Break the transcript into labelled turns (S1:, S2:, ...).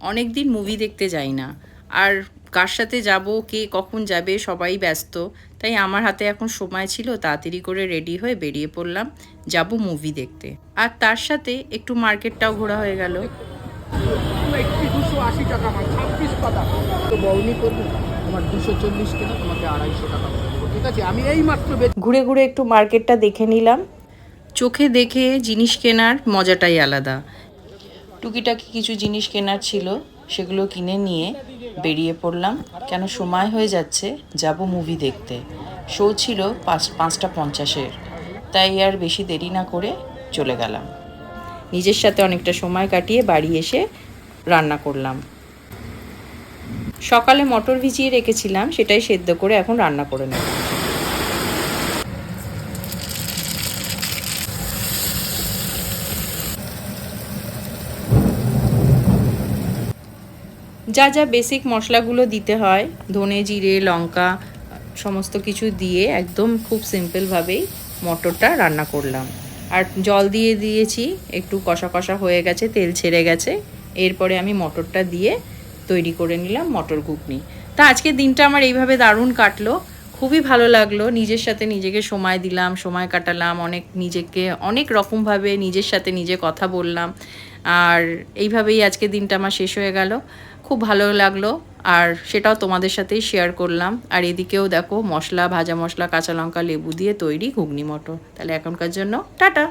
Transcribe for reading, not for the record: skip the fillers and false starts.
S1: অনেক দিন মুভি দেখতে যাই না। আর কার সাথে যাব, কে কখন যাবে, সবাই ব্যস্ত। তাই আমার হাতে এখন সময় ছিল, তাড়াতাড়ি করে রেডি হয়ে বেরিয়ে পড়লাম, যাব মুভি দেখতে। আর তার সাথে একটু মার্কেটটাও ঘোরা হয়ে গেল। ঘুরে ঘুরে একটু মার্কেটটা দেখে নিলাম। চোখে দেখে জিনিস কেনার মজাটাই আলাদা। টুকিটাকি কিছু জিনিস কেনার ছিল, সেগুলো কিনে নিয়ে বেরিয়ে পড়লাম, কেন সময় হয়ে যাচ্ছে, যাব মুভি দেখতে। শো ছিল 5:50-এর, তাই আর বেশি দেরি না করে চলে গেলাম। নিজের সাথে অনেকটা সময় কাটিয়ে বাড়ি এসে রান্না করলাম। সকালে মটর ভিজিয়ে রেখেছিলাম, সেটাই সেদ্ধ করে এখন রান্না করে নেব। যা যা বেসিক মশলাগুলো দিতে হয়, ধনে, জিরে, লঙ্কা সমস্ত কিছু দিয়ে একদম খুব সিম্পলভাবেই মটরটা রান্না করলাম। আর জল দিয়ে দিয়েছি, একটু কষা কষা হয়ে গেছে, তেল ছেড়ে গেছে। এরপরে আমি মটরটা দিয়ে তৈরি করে নিলাম মটর ঘুগনি। তা আজকের দিনটা আমার এইভাবে দারুণ কাটলো, খুবই ভালো লাগলো। নিজের সাথে নিজেকে সময় দিলাম, সময় কাটালাম, নিজেকে অনেক রকমভাবে নিজের সাথে নিজে কথা বললাম। আর এইভাবেই আজকের দিনটা আমার শেষ হয়ে গেল। খুব ভালো লাগলো, আর সেটাও তোমাদের সাথেই শেয়ার করলাম। আর এদিকেও দেখো, ভাজা মশলা, কাঁচা লঙ্কা, লেবু দিয়ে তৈরি ঘুগনি মটর। তাহলে এখনকার জন্য টাটা।